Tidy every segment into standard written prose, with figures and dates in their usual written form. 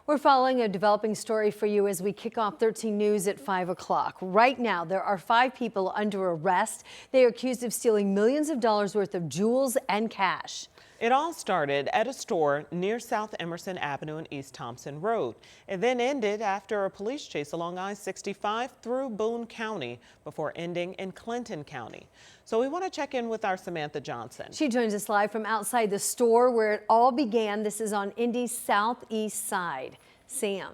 We're following a developing story for you as we kick off 13 News at 5 o'clock. Right now, there are 5 people under arrest. They are accused of stealing millions of dollars worth of jewels and cash. It all started at a store near South Emerson Avenue and East Thompson Road. It then ended after a police chase along I-65 through Boone County before ending in Clinton County. So we want to check in with our Samantha Johnson. She joins us live from outside the store where it all began. This is on Indy's southeast side. Sam.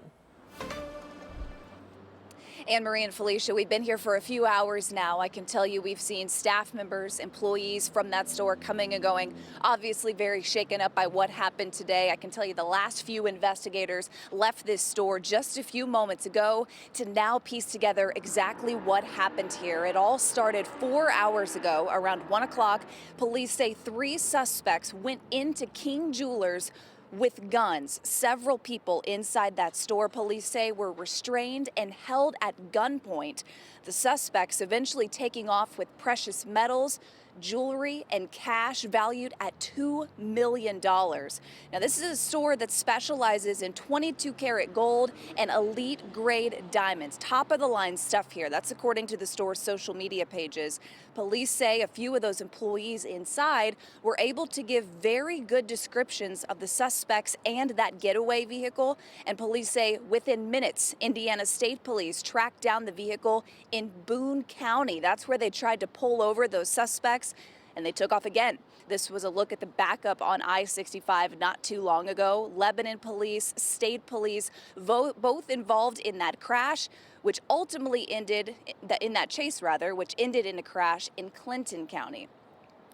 Anne Marie and Felicia, we've been here for a few hours now. I can tell you we've seen staff members, employees from that store coming and going, obviously very shaken up by what happened today. I can tell you the last few investigators left this store just a few moments ago to now piece together exactly what happened here. It all started 4 hours ago around 1 o'clock. Police say 3 suspects went into King Jewelers with guns. Several people inside that store, police say, were restrained and held at gunpoint. The suspects eventually taking off with precious metals, jewelry, and cash valued at $2 million. Now, this is a store that specializes in 22-karat gold and elite-grade diamonds. Top-of-the-line stuff here. That's according to the store's social media pages. Police say a few of those employees inside were able to give very good descriptions of the suspects and that getaway vehicle. And police say within minutes, Indiana State Police tracked down the vehicle in Boone County. That's where they tried to pull over those suspects, and they took off again. This was a look at the backup on I-65 not too long ago. Lebanon police, state police, both involved in that crash, which ultimately ended in that chase, which ended in a crash in Clinton County.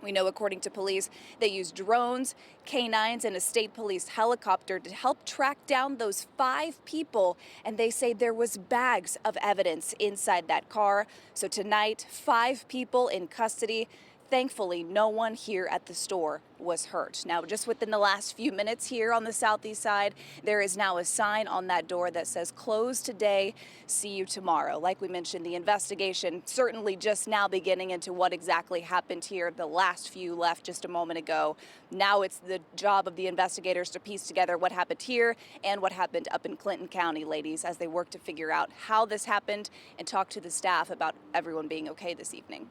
We know, according to police, they used drones, canines, and a state police helicopter to help track down those 5 people. And they say there was bags of evidence inside that car. So tonight, 5 people in custody. Thankfully, no one here at the store was hurt. Now, just within the last few minutes here on the southeast side, there is now a sign on that door that says closed today, see you tomorrow. Like we mentioned, the investigation certainly just now beginning into what exactly happened here. The last few left just a moment ago. Now it's the job of the investigators to piece together what happened here and what happened up in Clinton County, ladies, as they work to figure out how this happened and talk to the staff about everyone being okay this evening.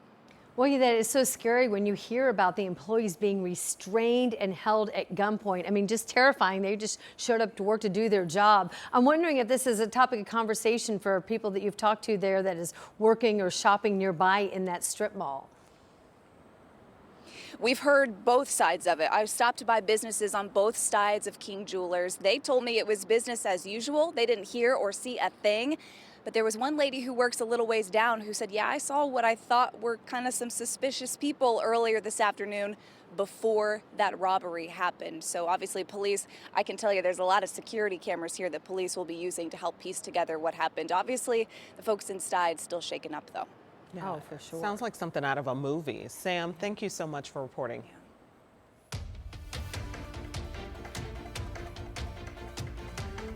Well, that is so scary when you hear about the employees being restrained and held at gunpoint. I mean, just terrifying. They just showed up to work to do their job. I'm wondering if this is a topic of conversation for people that you've talked to there that is working or shopping nearby in that strip mall. We've heard both sides of it. I've stopped by businesses on both sides of King Jewelers. They told me it was business as usual. They didn't hear or see a thing. But there was one lady who works a little ways down who said, yeah, I saw what I thought were kind of some suspicious people earlier this afternoon before that robbery happened. So obviously police, I can tell you there's a lot of security cameras here that police will be using to help piece together what happened. Obviously, the folks inside still shaken up, though. Yeah, oh, for sure. Sounds like something out of a movie. Sam, thank you so much for reporting.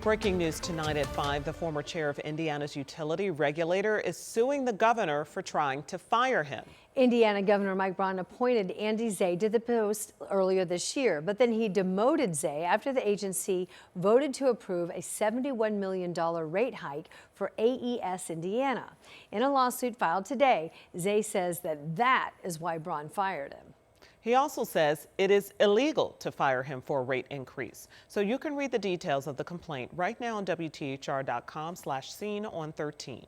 Breaking news tonight at 5, the former chair of Indiana's utility regulator is suing the governor for trying to fire him. Indiana Governor Mike Braun appointed Andy Zay to the post earlier this year, but then he demoted Zay after the agency voted to approve a $71 million rate hike for AES Indiana. In a lawsuit filed today, Zay says that is why Braun fired him. He also says it is illegal to fire him for a rate increase. So you can read the details of the complaint right now on WTHR.com/scene on 13.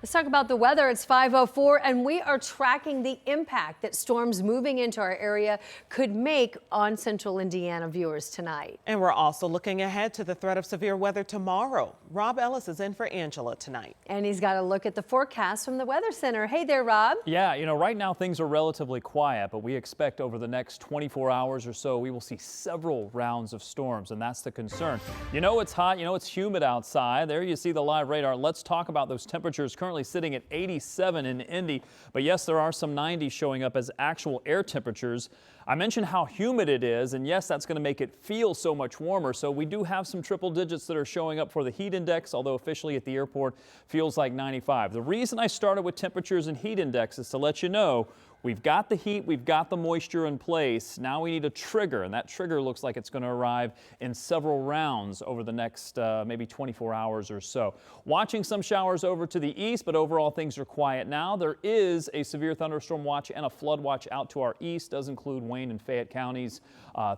Let's talk about the weather. It's 5:04, and we are tracking the impact that storms moving into our area could make on central Indiana viewers tonight. And we're also looking ahead to the threat of severe weather tomorrow. Rob Ellis is in for Angela tonight. And he's got a look at the forecast from the Weather Center. Hey there, Rob. Yeah, right now things are relatively quiet, but we expect over the next 24 hours or so, we will see several rounds of storms, and that's the concern. It's hot, it's humid outside. There you see the live radar. Let's talk about those temperatures currently sitting at 87 in Indy. But yes, there are some 90s showing up as actual air temperatures. I mentioned how humid it is, and yes, that's going to make it feel so much warmer. So we do have some triple digits that are showing up for the heat index, although officially at the airport feels like 95. The reason I started with temperatures and heat index is to let you know We've got the heat, we've got the moisture in place. Now we need a trigger, and that trigger looks like it's going to arrive in several rounds over the next maybe 24 hours or so. Watching some showers over to the east, but overall things are quiet now. There is a severe thunderstorm watch and a flood watch out to our east. Does include Wayne and Fayette counties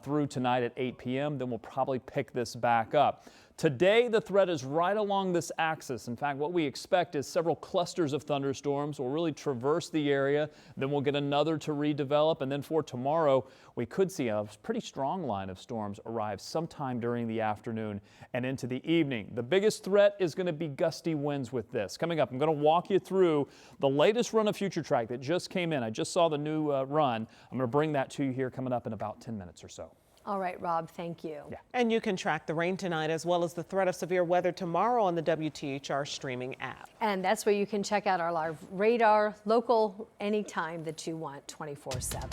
through tonight at 8 p.m. Then we'll probably pick this back up. Today, the threat is right along this axis. In fact, what we expect is several clusters of thunderstorms will really traverse the area. Then we'll get another to redevelop. And then for tomorrow, we could see a pretty strong line of storms arrive sometime during the afternoon and into the evening. The biggest threat is going to be gusty winds with this. Coming up, I'm going to walk you through the latest run of Future Track that just came in. I just saw the new run. I'm going to bring that to you here coming up in about 10 minutes or so. All right, Rob, thank you. Yeah. And you can track the rain tonight as well as the threat of severe weather tomorrow on the WTHR streaming app. And that's where you can check out our live radar, local, anytime that you want, 24/7.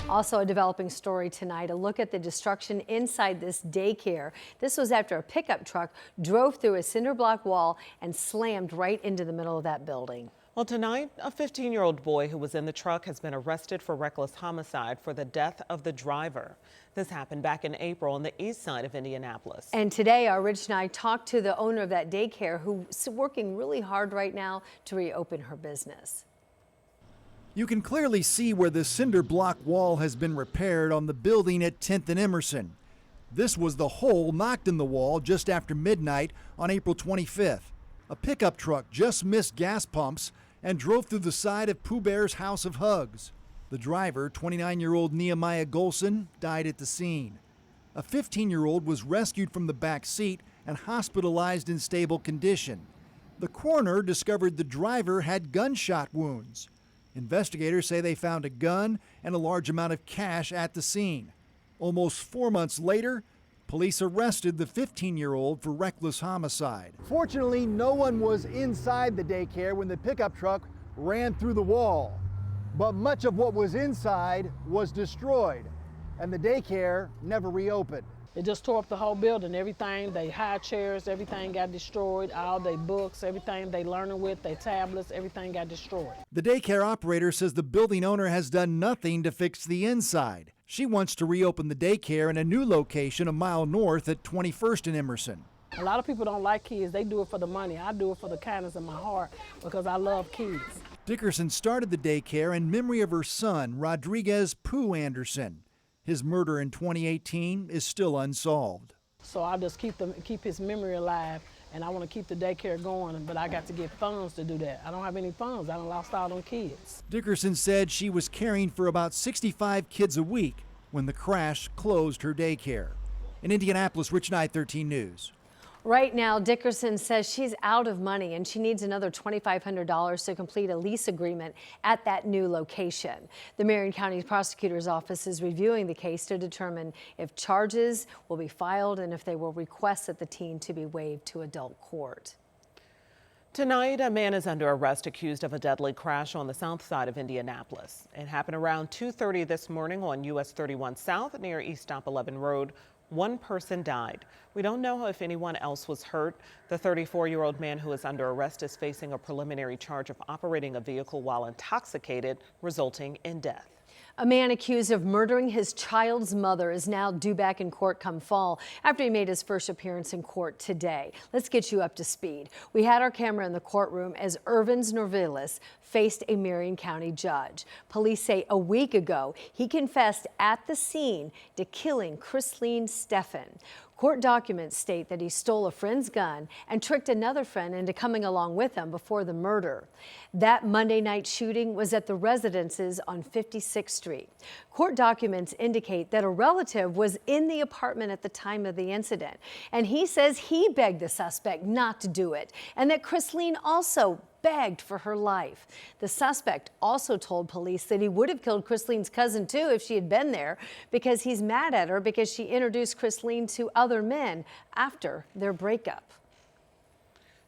Also a developing story tonight, a look at the destruction inside this daycare. This was after a pickup truck drove through a cinder block wall and slammed right into the middle of that building. Well, tonight, a 15-year-old boy who was in the truck has been arrested for reckless homicide for the death of the driver. This happened back in April on the east side of Indianapolis. And today, our Rich and I talked to the owner of that daycare who's working really hard right now to reopen her business. You can clearly see where the cinder block wall has been repaired on the building at 10th and Emerson. This was the hole knocked in the wall just after midnight on April 25th. A pickup truck just missed gas pumps and drove through the side of Pooh Bear's House of Hugs. The driver, 29-year-old Nehemiah Golson, died at the scene. A 15-year-old was rescued from the back seat and hospitalized in stable condition. The coroner discovered the driver had gunshot wounds. Investigators say they found a gun and a large amount of cash at the scene. Almost 4 months later, police arrested the 15-year-old for reckless homicide. Fortunately, no one was inside the daycare when the pickup truck ran through the wall. But much of what was inside was destroyed, and the daycare never reopened. It just tore up the whole building, everything, they high chairs, everything got destroyed, all their books, everything they learning with, their tablets, everything got destroyed. The daycare operator says the building owner has done nothing to fix the inside. She wants to reopen the daycare in a new location a mile north at 21st and Emerson. A lot of people don't like kids, they do it for the money. I do it for the kindness of my heart because I love kids. Dickerson started the daycare in memory of her son, Rodriguez Pooh Anderson. His murder in 2018 is still unsolved. So I just keep his memory alive, and I want to keep the daycare going, but I got to get funds to do that. I don't have any funds. I done lost all them kids. Dickerson said she was caring for about 65 kids a week when the crash closed her daycare. In Indianapolis, Rich Knight, 13 News. Right now, Dickerson says she's out of money and she needs another $2,500 to complete a lease agreement at that new location. The Marion County Prosecutor's Office is reviewing the case to determine if charges will be filed and if they will request that the teen to be waived to adult court. Tonight, a man is under arrest accused of a deadly crash on the south side of Indianapolis. It happened around 2:30 this morning on US 31 South near East Stop 11 Road. One person died. We don't know if anyone else was hurt. The 34-year-old man who is under arrest is facing a preliminary charge of operating a vehicle while intoxicated, resulting in death. A man accused of murdering his child's mother is now due back in court come fall after he made his first appearance in court today. Let's get you up to speed. We had our camera in the courtroom as Irvins Norvilis faced a Marion County judge. Police say a week ago he confessed at the scene to killing Chrisleen Steffen. Court documents state that he stole a friend's gun and tricked another friend into coming along with him before the murder. That Monday night shooting was at the residences on 56th Street. Court documents indicate that a relative was in the apartment at the time of the incident, and he says he begged the suspect not to do it, and that Chrisleen also begged for her life. The suspect also told police that he would have killed Chrisleen's cousin too if she had been there because he's mad at her because she introduced Chrisleen to other men after their breakup.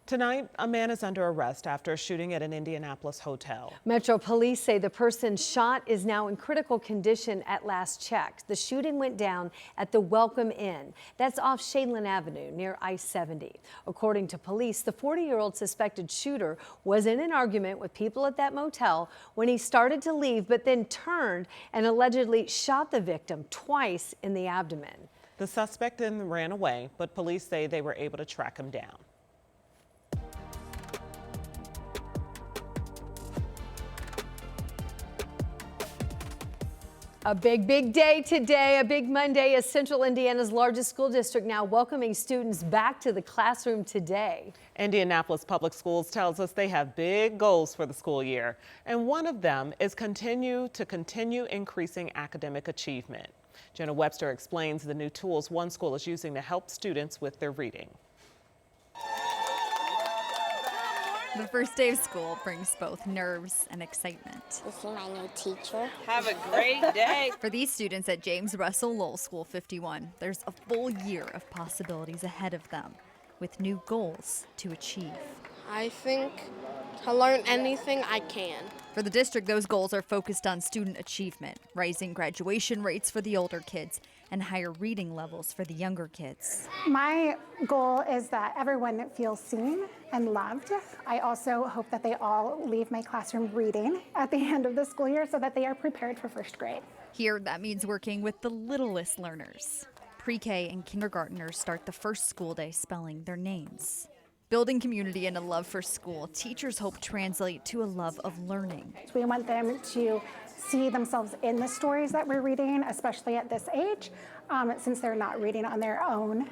Tonight, a man is under arrest after a shooting at an Indianapolis hotel. Metro Police say the person shot is now in critical condition at last check. The shooting went down at the Welcome Inn. That's off Shadeland Avenue near I-70. According to police, the 40-year-old suspected shooter was in an argument with people at that motel when he started to leave, but then turned and allegedly shot the victim twice in the abdomen. The suspect then ran away, but police say they were able to track him down. A big day today, a big Monday, as Central Indiana's largest school district now welcoming students back to the classroom today. Indianapolis Public Schools tells us they have big goals for the school year, and one of them is continue increasing academic achievement. Jenna Webster explains the new tools one school is using to help students with their reading. The first day of school brings both nerves and excitement. To see my new teacher. Have a great day. For these students at James Russell Lowell School 51, there's a full year of possibilities ahead of them, with new goals to achieve. I think to learn anything I can. For the district, those goals are focused on student achievement, rising graduation rates for the older kids, and higher reading levels for the younger kids. My goal is that everyone feels seen and loved. I also hope that they all leave my classroom reading at the end of the school year so that they are prepared for first grade. Here, that means working with the littlest learners. Pre-K and kindergartners start the first school day spelling their names. Building community and a love for school, teachers hope translate to a love of learning. We want them to see themselves in the stories that we're reading, especially at this age, since they're not reading on their own.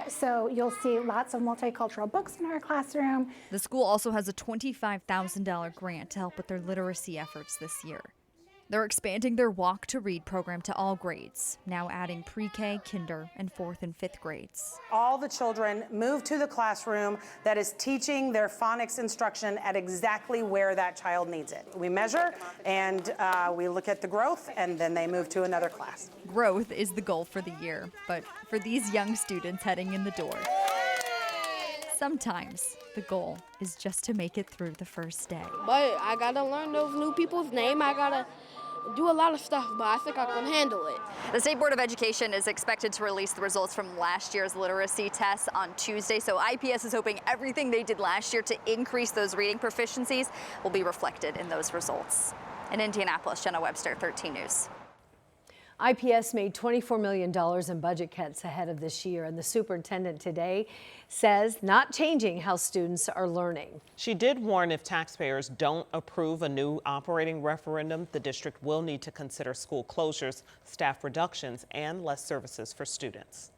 So you'll see lots of multicultural books in our classroom. The school also has a $25,000 grant to help with their literacy efforts this year. They're expanding their Walk to Read program to all grades, now adding pre-K, kinder, and 4th and 5th grades. All the children move to the classroom that is teaching their phonics instruction at exactly where that child needs it. We measure and we look at the growth, and then they move to another class. Growth is the goal for the year, but for these young students heading in the door, sometimes the goal is just to make it through the first day. But I gotta learn those new people's name. I gotta do a lot of stuff, but I think I can handle it. The State Board of Education is expected to release the results from last year's literacy tests on Tuesday, so IPS is hoping everything they did last year to increase those reading proficiencies will be reflected in those results. In Indianapolis, Jenna Webster, 13 News. IPS made $24 million in budget cuts ahead of this year, and the superintendent today says not changing how students are learning. She did warn if taxpayers don't approve a new operating referendum, the district will need to consider school closures, staff reductions, and less services for students.